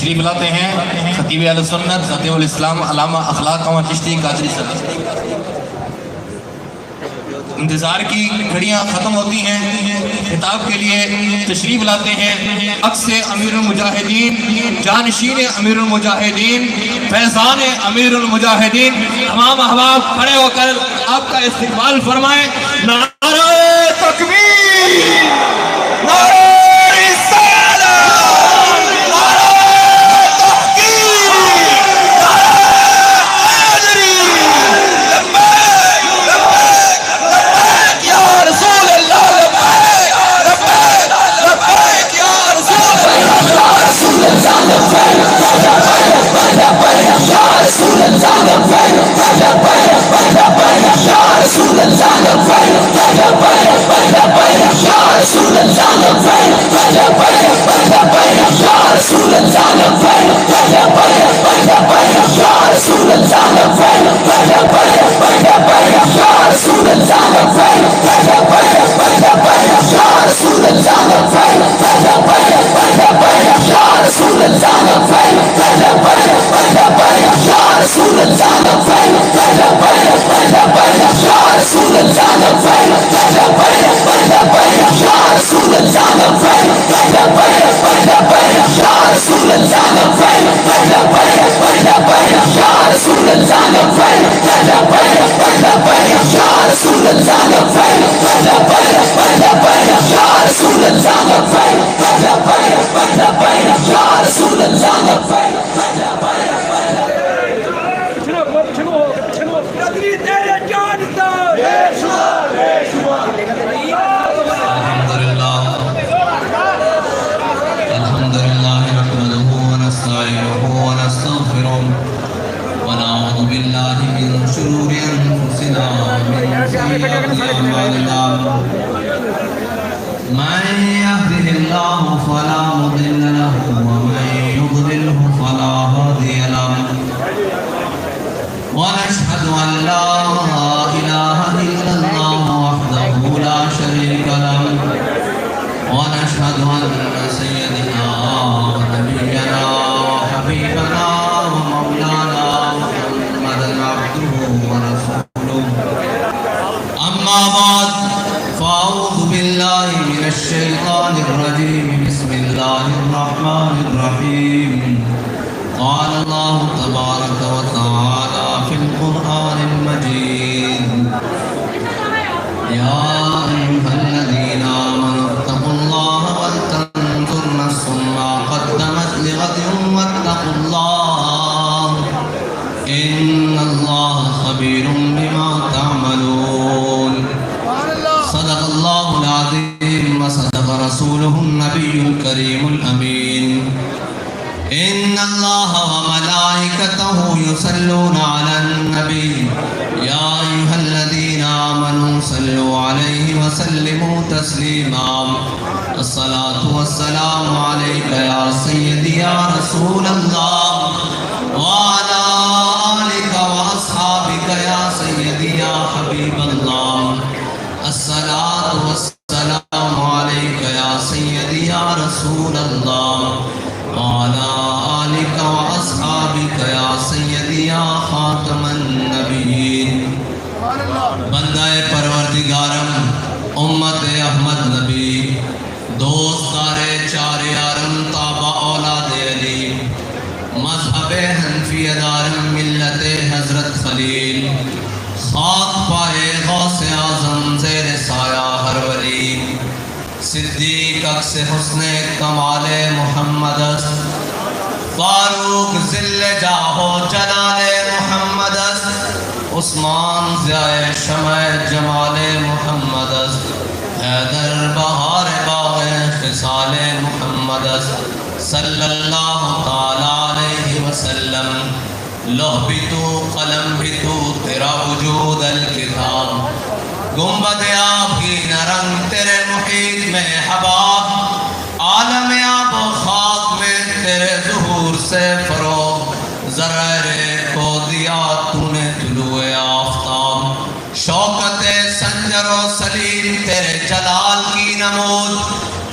تشریف لاتے ہیں خطیب اہل سنت خطیب الاسلام علامہ اخلاق قمر چشتی قادری صاحب۔ انتظار کی گھڑیاں ختم ہوتی ہیں، خطاب کے لیے تشریف لاتے ہیں عکس امیر المجاہدین، جانشین امیر المجاہدین، فیضان امیر المجاہدین۔ تمام احباب کھڑے ہو کر آپ کا استقبال فرمائیں۔ نعرہ تکبیر، نعرہ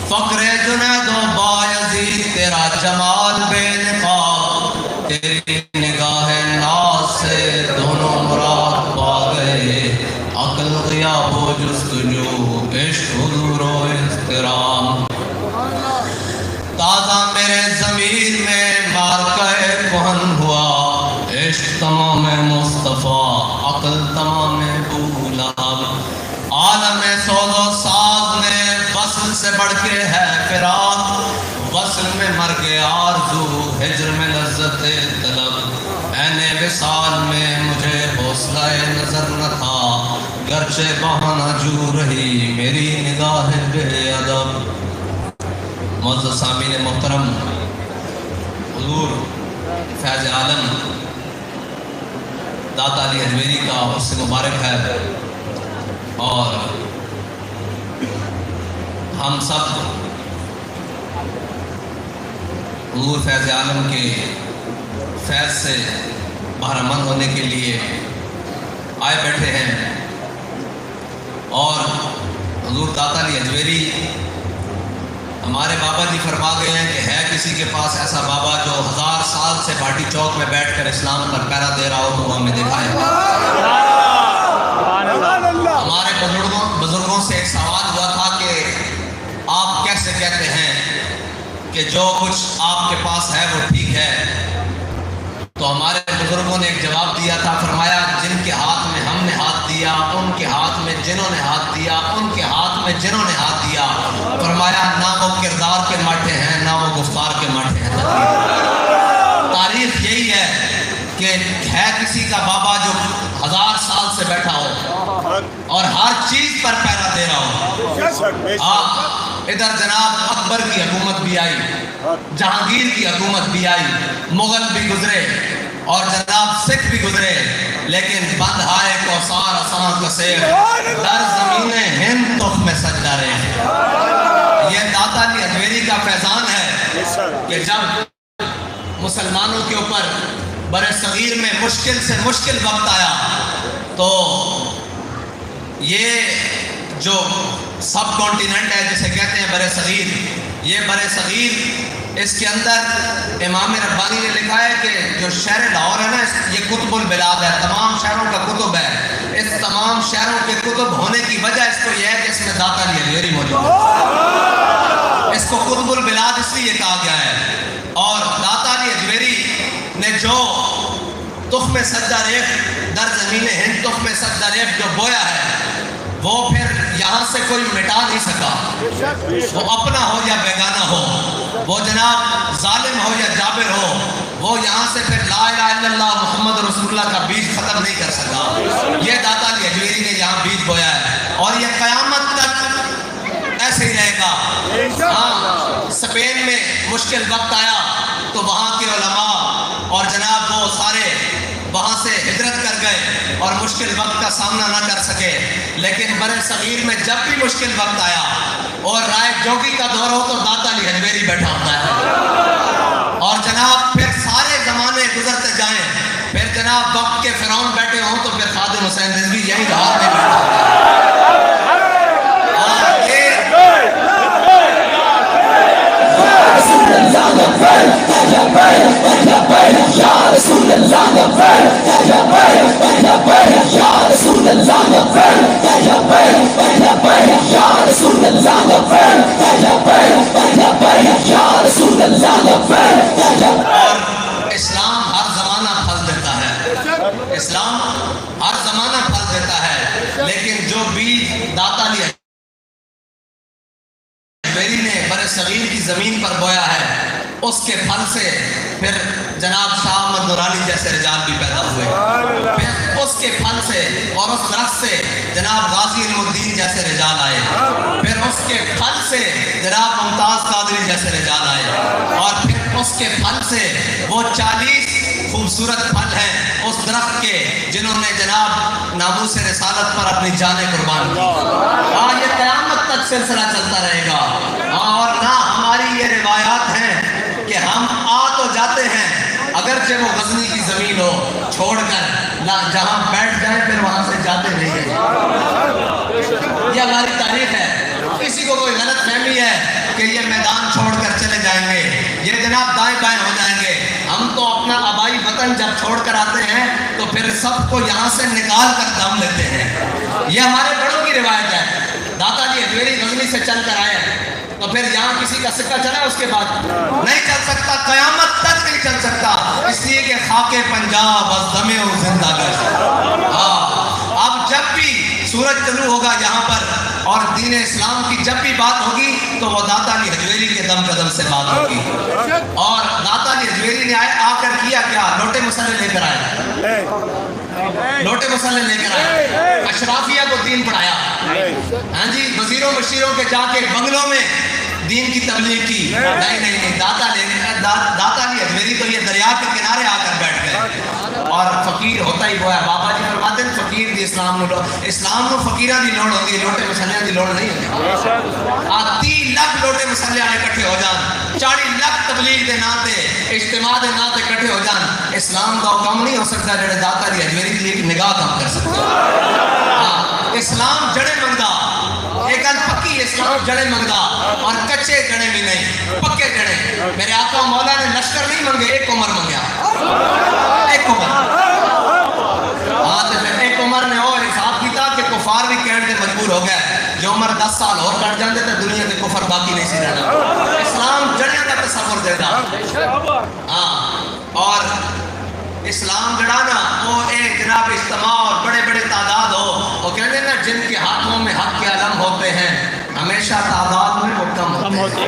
فقر جنید و بایزید تیرا جمال بے نقاب تیری نگاہ ناز سے دونوں مراد پا گئے، عقل غیاب و جستجو عشق حضور و احترام، تازہ میرے ضمیر میں مارکہ کہن ہوا، عشق تمام مصطفیٰ عقل تمام بولاب، عالم سوز و ساز میں وصل سے بڑھ کے ہے فراق، وصل میں مرگ آرزو ہجر میں لذت طلب، عین وصال میں مجھے حوصلہ نظر نہ تھا، گرچہ بہانہ جو رہی میری نگاہ بے ادب۔ معزز سامعین محترم، حضور فیض عالم داتا علی اجمیری کا عرس مبارک ہے، اور ہم سب حضور فیض عالم کے فیض سے بہرہ مند ہونے کے لیے آئے بیٹھے ہیں، اور حضور داتا علی اجمیری ہمارے بابا جی فرما گئے ہیں کہ ہے کسی کے پاس ایسا بابا جو 1000 سال سے بھاٹی چوک میں بیٹھ کر اسلام پر پہرا دے رہا ہو تو وہ ہمیں دکھائے۔ ہمارے بزرگوں سے ایک سوال ہوا تھا کہ آپ کیسے کہتے ہیں کہ جو کچھ آپ کے پاس ہے وہ ٹھیک ہے؟ تو ہمارے بزرگوں نے ایک جواب دیا تھا، فرمایا جن کے ہاتھ میں ہم نے ہاتھ دیا، ان کے ہاتھ میں جنہوں نے ہاتھ دیا، ان کے ہاتھ میں جنہوں نے ہاتھ دیا، فرمایا نہ وہ کردار کے ماٹھے ہیں نہ وہ گفتار کے ماٹھے ہیں۔ تاریخ یہی ہے کہ ہے کسی کا بابا جو 1000 سال سے بیٹھا ہو اور ہر چیز پر پہرا دے رہا ہو۔ ادھر جناب اکبر کی حکومت بھی آئی، جہانگیر کی حکومت بھی آئی، مغل بھی گزرے اور جناب سکھ بھی گزرے، لیکن بند ہائے کوثار اساں کسیر در زمین ہند تخم سجدہ رہے۔ یہ داتا علی اجمیری کا فیضان ہے کہ جب مسلمانوں کے اوپر برِ صغیر میں مشکل سے مشکل وقت آیا تو یہ جو سب کانٹیننٹ ہے جسے کہتے ہیں برِ صغیر، یہ برِ صغیر اس کے اندر امام ربانی نے لکھا ہے کہ جو شہر لاہور ہے نا یہ قطب البلاد ہے، تمام شہروں کا قطب ہے، اس تمام شہروں کے قطب ہونے کی وجہ اس کو یہ ہے کہ اس میں داتا علی اجمیری موجود ہے، اس کو قطب البلاد اس لیے کہا گیا ہے۔ اور داتا علی اجمیری نے جو تخم سجدہ ریخت در زمین ہند تخم سجدہ ریخت جو بویا ہے وہ پھر یہاں سے کوئی مٹا نہیں سکا، وہ اپنا ہو یا بیگانہ ہو، وہ جناب ظالم ہو یا جابر ہو، وہ یہاں سے پھر لا الہ الا اللہ محمد رسول اللہ کا بیج ختم نہیں کر سکا۔ یہ داتا علی اجمیری نے یہاں بیج بویا ہے اور یہ قیامت تک ایسے ہی رہے گا۔ ہاں اسپین میں مشکل وقت آیا تو وہاں کے علماء اور جناب وہ سارے وہاں سے ہجرت کر گئے اور مشکل وقت کا سامنا نہ کر سکے، لیکن برِ صغیر میں جب بھی مشکل وقت آیا اور رائے جوگی کا دور ہو تو داتا علی اجمیری بیٹھا ہوتا ہے، اور جناب پھر سارے زمانے گزرتے جائیں، پھر جناب وقت کے فرعون بیٹھے ہوں تو پھر خادم حسین رضوی یہی ہاتھ میں بیٹھا ہوتا ہے۔ اسلام ہر زمانہ پھل دیتا ہے، اسلام ہر زمانہ پھل دیتا ہے، لیکن جو بیج داتا علی اجمیری نے برِ صغیر کی زمین پر بویا ہے اس کے پھل سے پھر جناب شاہ احمد نورانی جیسے رجال بھی پیدا ہوئے، پھر اس کے پھل سے اور اس درخت سے جناب غازی علم الدین جیسے رجال آئے، پھر اس کے پھل سے جناب ممتاز قادری جیسے رجال آئے، اور پھر اس کے پھل سے وہ 40 خوبصورت پھل ہیں اس درخت کے جنہوں نے جناب ناموس رسالت پر اپنی جانیں قربان کی۔ یہ قیامت تک سلسلہ چلتا رہے گا، اور نہ ہماری یہ روایات ہیں کہ ہم آ تو جاتے ہیں اگرچہ وہ غزنی کی زمین ہو چھوڑ کر جہاں بیٹھ جائیں پھر وہاں سے جاتے نہیں ہیں، یہ ہماری تاریخ ہے۔ کسی کو کوئی غلط فہمی ہے کہ یہ میدان چھوڑ کر چلے جائیں گے، یہ جناب دائیں بائیں ہو جائیں گے، ہم تو اپنا آبائی وطن جب چھوڑ کر آتے ہیں تو پھر سب کو یہاں سے نکال کر دم لیتے ہیں. یہ ہمارے بڑوں کی روایت ہے. داتا جی حجویری غزنی سے چل کر آئے ہیں تو پھر یہاں کسی کا سکہ چلا اس کے بعد نہیں چل سکتا، قیامت تک نہیں چل سکتا، اس لیے کہ خاک پنجاب از دم و زندہ گشت. اب جب بھی سورج طلوع ہوگا یہاں پر اور دین اسلام کی جب بھی بات ہوگی تو وہ داتا علی حجویری کے دم قدم سے بات ہوگی. اور داتا علی حجویری نے آ کر کیا کیا؟ لوٹے مسئلے لے کر آئے، لوٹے مسئلے لے کر آئے، اشرافیہ کو دین پڑھایا. ہاں جی، وزیروں مشیروں کے جا کے بنگلوں میں دین کی تبلیغ کی. نہیں داتا علی حجویری تو یہ دریا کے کنارے آ کر بیٹھ گئے اور فقیر ہوتا ہی وہ ہے. بابا جی فرماتے ہیں فقیر دی اسلام نو فقیراں دی لوڑ ہوندی، لوٹے مسلیاں دی لوڑ نہیں ہوندی. 30 لاکھ لوٹے مسلے والے اکٹھے ہو جان، 40 لاکھ تبلیغ دے نام تے اجتماع دے نام تے اکٹھے ہو جان، اسلام دا کم نہیں ہو سکتا جڑے داتا علی حجویری دی ایک نگاہ کم کر سکتا. اسلام جڑے منگدا، ایک گل پکی، اسلام جڑے منگدا اور کچے جڑے بھی نہیں، پکے جڑے. میرے آقا مولا نے لشکر نہیں منگے، ایک عمر منگیا، ایک عمر. ہاں تو پھر ایک عمر نے اور حساب کیتا کہ کفار بھی کہنے سے مجبور ہو گئے، جو عمر 10 سال اور کٹ جاندے تو دنیا کے کفر باقی نہیں سی رہنا. اسلام جڑے کا تصور دے دا. ہاں اور اسلام جڑا نا وہ ایک جناب اجتماع اور بڑے بڑے تعداد ہو، وہ کہتے ہیں نا جن کے ہاتھوں میں حق کے علم ہوتے ہیں ہمیشہ تعداد میں وہ کم ہوتے ہیں.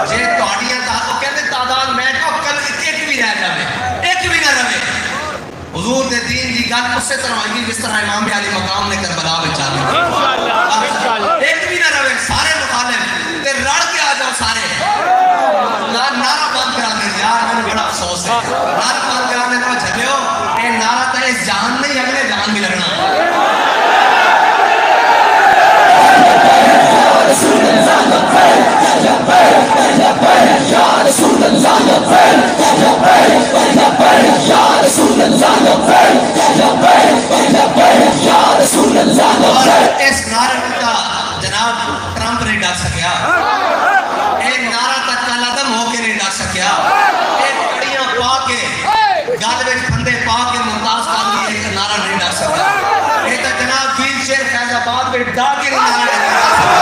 جی تہاڈیاں وہ کہتے تعداد میں کل ایک بھی رہ جائے، ایک بھی نہ رہے. حضور دے دین دی گل اس طرح ہوئی جس طرح امام علی مقام نے کربلا میں چاہی، ایک بھی نہ رہے، سارے مخالف تے رڑ کے آ جاؤ سارے. نعرہ بند کرا دیں یار، مجھے بڑا افسوس ہے، نعرہ بند کرا دیں تو جھلیو اے نعرہ تو اس جہان نہیں اگلے جہان بھی لگنا. اس نعرے کا جناب ٹرمپ نہیں ڈال سکیا، ایک نعرہ تک کا لدم ہو کے نہیں ڈال سکیا، ایک کڑیاں پا کے گال میں پھندے پا کے ممتاز قادری ایک نعرہ نہیں ڈال سکیا. ایک جناب ویل چیئر فیض آباد میں ڈا کے نہیں نعرہ ڈال سکیا،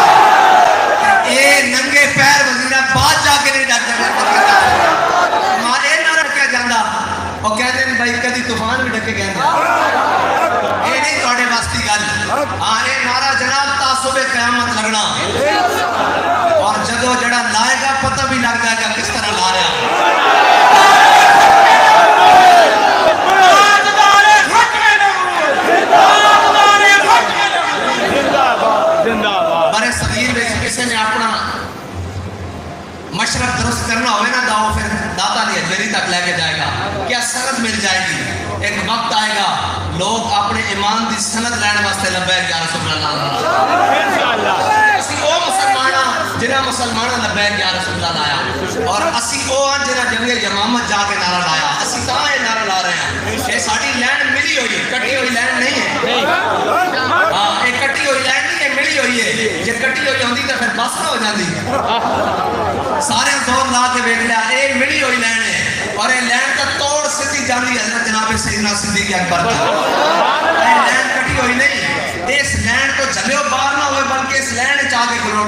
اے ننگے پیر وزیرآباد جا کے نہیں ڈال سکیا. ہمارے نعرہ کیا جاندہ وہ کہتے ہیں بھائی کدی طوفان بھی ڈکے گئے اے نہیں توڑے واسطی گل. آنے نعرہ جناب تعصب قیامت لگنا اور جدو جڑا لائے گا پتہ بھی لگ جائے گا کس طرح لا رہا. برے صغیر میں کسی نے اپنا مشرق درست کرنا ہوئے نا داؤ پھر داتا علی حجویری تک لے کے جائے گا. کیا سند مل جائے گی، ایک وقت آئے گا لوگ اپنے ایمان دی سند لینے واسطے لبیک یا رسول اللہ. اسی او مسلمانہ جنہ مسلمانہ لبیک یا رسول اللہ لایا اور اسی او آن جنہ جنگ یمامت جا کے نعرہ لایا. اسی کہاں یہ نعرہ لا رہے ہیں؟ یہ ساڑھی لینڈ ملی ہوئی ہے، کٹی ہوئی لینڈ نہیں ہے. ہاں ایک کٹی ہوئی لینڈ نہیں ہے، ملی ہوئی ہے. یہ کٹی ہوئی ہوندی تو پھر بس نہ ہو جاندی. سارے زور لا کے بیٹھ لیا اے ملی ہوئی لینڈ ہے اور اے لینڈ کا توڑ سدھی جاندی حضرت جناب سیدنا صدیق اکبر کا. اے لینڈ کٹی ہوئی نہیں، اس لینڈ کو جھلیو باہر نہ ہوئے بلکہ اس لینڈ چاہ کے کھلو.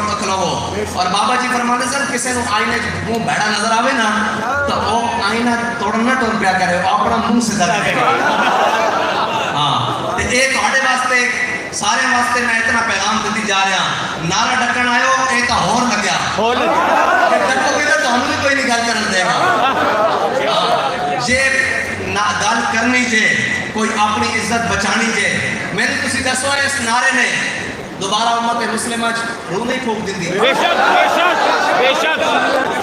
اور بابا جی فرماتے سر کسی نے آئینے منہ بیڑا نظر آوے نا تو وہ آئینہ توڑنا ٹور پیا کرے، اپنا منہ سے در کرے. ہاں اے تھوڑے واسطے سارے واسطے میں اتنا پیغام دیتی جا رہا. نعرہ ڈکن آئے ہو اے تا ہور لگیا، ڈکو گے تو ہم بھی کوئی نہیں گل کرن دے گا. یہ گل کرنی جے کوئی اپنی عزت بچانی جے. میری تسی دسو اس نعرے نے دوبارہ امت مسلمہ روح نہیں پھوک دیتی، بے شک بے شک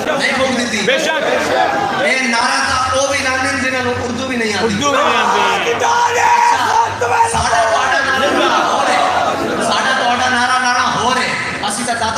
نہیں پھوک دیتی. بے شک اے نعرہ تا او بھی لاندیں جنہاں نوں اردو بھی نہیں آتی. ساڑھا توڑا نعرہ ہو رہے، اسی تا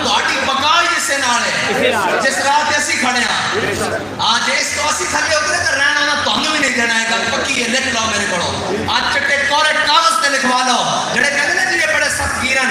ਤੁਹਾਡੀ ਬਕਾ ਇਸੇ ਨਾਲ ਹੈ, ਜਿਸ ਰਾਹ ਤੇ ਅਸੀਂ ਖੜੇ ਆ। ਅੱਜ ਇਸ ਤੋਂ ਅਸੀਂ ਥੱਲੇ ਉਤਰੇ ਤਾਂ ਰਹਿਣਾ ਨਾ ਤੁਹਾਨੂੰ ਵੀ ਨਹੀਂ ਦੇਣਾ ਹੈ, ਗੱਲ ਪੱਕੀ ਹੈ। ਲਿਖ ਲਓ ਮੇਰੇ ਕੋਲੋਂ, ਅੱਜ ਚਿੱਟੇ ਕੋਰੇ ਕਾਗਜ਼ ਤੇ ਲਿਖਵਾ ਲਓ। ਜਿਹੜੇ ਕਹਿੰਦੇ ਨੇ ਜੀ ਇਹ ਬੜੇ ਸਖਤਗੀਰਨ,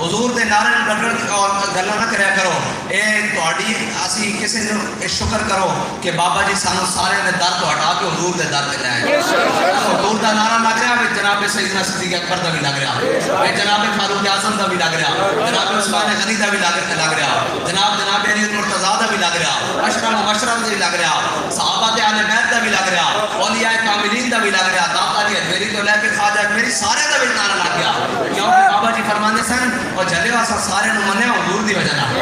حضور دے نعرے رگڑ اور گلاں نہ کریا کرو. اے تہاڈی اسی کسے نوں شکر کرو کہ بابا جی سانو سارے دے در تو ہٹا کے حضور دے در تے لے آئے. حضور دا نعرہ لگ رہا ہے جناب سیدنا صدیق اکبر دا بھی لگ رہا ہے, جناب فاروق اعظم دا بھی لگ رہا, جناب عثمان غنی دا بھی لگ رہا, جناب علی مرتضیٰ دا بھی لگ رہا, اشرف مبشرہ دا بھی لگ رہا, صحابہ تے اہل بیت دا بھی لگ رہا, اولیاء کاملین دا بھی لگ رہا, داتا علی حجویری تو لے کے خواجہ میری سارے دا بھی نعرہ لگ گیا. کیونکہ بابا جی فرماندے سن اور جلے واسا سارے نوں مننے حضور دی وجہ نال.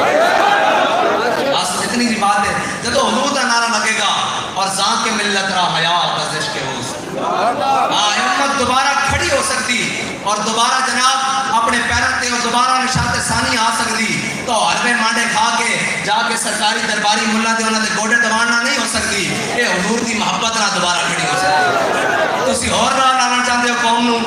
بس اتنی سی بات ہے. جب حضور دا نعرہ لگے گا اور ذات کے ملت را حیات از عشق حضور, امت دوبارہ کھڑی ہو سکتی اور دوبارہ جناب اپنے پیروں تے اور دوبارہ نشاط ثانی آ سکتی, تو حربے مانڈے کھا کے جا کے سرکاری درباری ملا دے انہاں دے گوڑے دبانا نہیں ہو سکتی. اے حضور دی محبت نہ دوبارہ کھڑی ہو سکتی. تسی اور راہ لانا چاہتے ہو قوم نوں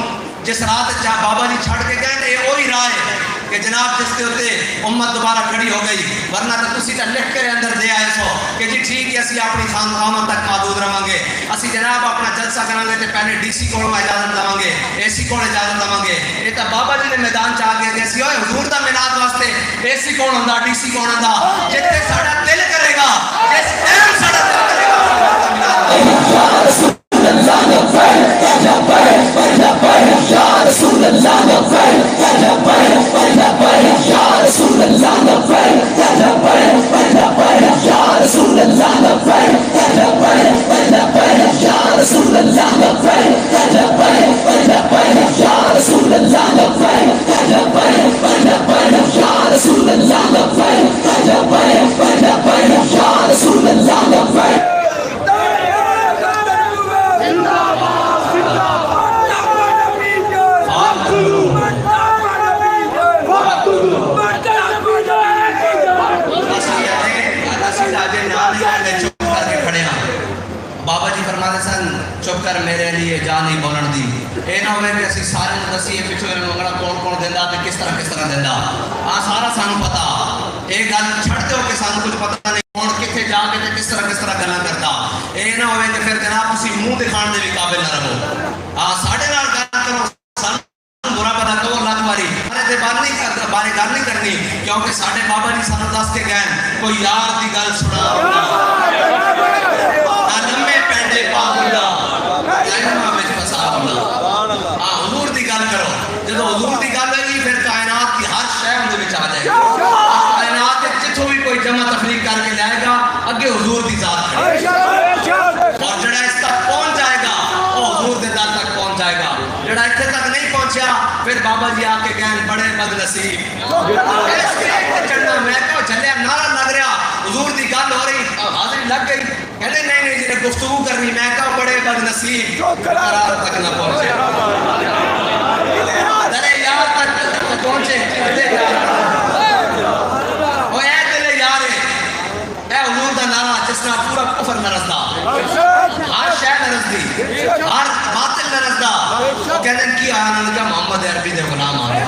جس راہ تے بابا جی چھڑ کے گئے اے وہی راہ ہے کہ جناب جس کے ہوتے امت دوبارہ کھڑی ہو گئی. ورنہ تو تسی تے لکھ کے اندر دے آئے سو کہ جی ٹھیک ہے اسی اپنی خاندان تک محدود رہاں گے, اسی جناب اپنا جلسہ کریں گے تے پہلے ڈی سی کو اجازت دیں گے, اے سی کو اجازت دیں گے. یہ تو بابا جی نے میدان چاہ کے کہ اسی ہوئے حضور دا میلاد واسطے اے سی کون ہوندا ڈی سی کون ہوندا, جتے ساڈا دل کرے گا جس ٹائم ساڈا دل کرے گا یا رسول اللہ لبیک لبیک یا رسول اللہ لبیک لبیک لبیک یا رسول اللہ لبیک لبیک لبیک یا رسول اللہ لبیک لبیک لبیک یا رسول اللہ لبیک لبیک لبیک یا رسول اللہ لبیک لبیک لبیک یا رسول اللہ لبیک لبیک لبیک یا رسول اللہ لبیک. بابا جی فرماتے سن چپ کر میرے لیے جان نہیں بولن دی. اے نہ ہوئے کہ اسی سارے دسیے پچھو منگڑا کون کون دیندا تے کس طرح دیندا. سارا سانو پتا. اے گل چھڑتے ہو کہ سانو کچھ پتہ نہیں کون کتنے جا کے تے کس طرح گلاں کردا. اے نہ ہوئے کہ پھر جناب اسی منہ دکھان دے بھی قابل نہ رہو. ساڈے نال گل کرو سانو برا پتا کرو لکھ واری تے بارے گل نہیں کرنی, کیونکہ ساڈے بابا جی سانو دس کے گئے کوئی یار دی گل سنا حضور دی گل کرو. جب حضور دی گل ہے پھر کائنات کی ہر شے اندر وچ آ جائے گی. کائنات جتھوں بھی کوئی جمع تفریق کر کے لائے گا اگے حضور دی ذات کھڑی اور جڑا اس تک پہنچ جائے گا وہ حضور دے در تک پہنچ جائے گا. جڑا اتنے تک نہیں پہنچیا پھر بابا جی آ کے کہن بڑے بد نصیب اس کے چڑھنا. میں کہو جھلیا نعرہ لگ رہا حضور دی گل ہو رہی حاضری لگ گئی کہتے نہیں جی گفتگو کرنی. میں کہو بڑے بد نصیب قرار تک نہ پہنچے درے یار تک پہنچے. وہ اے دل یار اے حضور دا نعرہ جس نے پورا کفر نہ رسدا, ہر شے نہ رسدی, ہر باطل نہ رسدا. وہ کہتے ہیں کی آیا نہ کہ محمد عربی دے غلام آ گئے.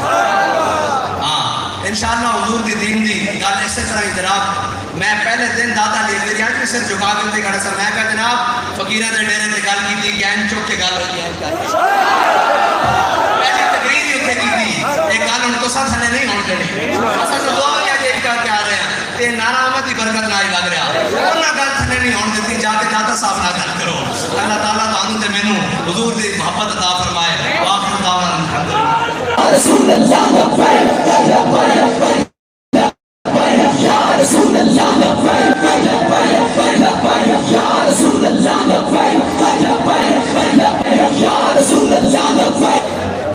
انشاءاللہ حضور دی دین دی گل اسی طرح ہی جناب میں پہلے دن دادا لے میری آج بھی صرف جھکا کے کھڑا سر میں کہا جناب فقیرہ دے ڈیرے تے گل کی تھی گین چوک کے گل ہوئی ہے پہلی تقریر ہی اتنے کی تھی ایک گل ان کو ساتھ ہنے نہیں ہونے دینی اصلا تو دعا کیا جیب کر کے آ رہے ہیں تے نعرہ آمد کی برکت نہ ہی لگ رہا اور نہ گل ہنے نہیں ہونے دیتی جا کے دادا صاحب نہ گل کرو. اللہ تعالیٰ تو آنو تے مینو حضور دی محبت عطا فرمائے. واقع دعوانا الحمدللہ رسول اللہ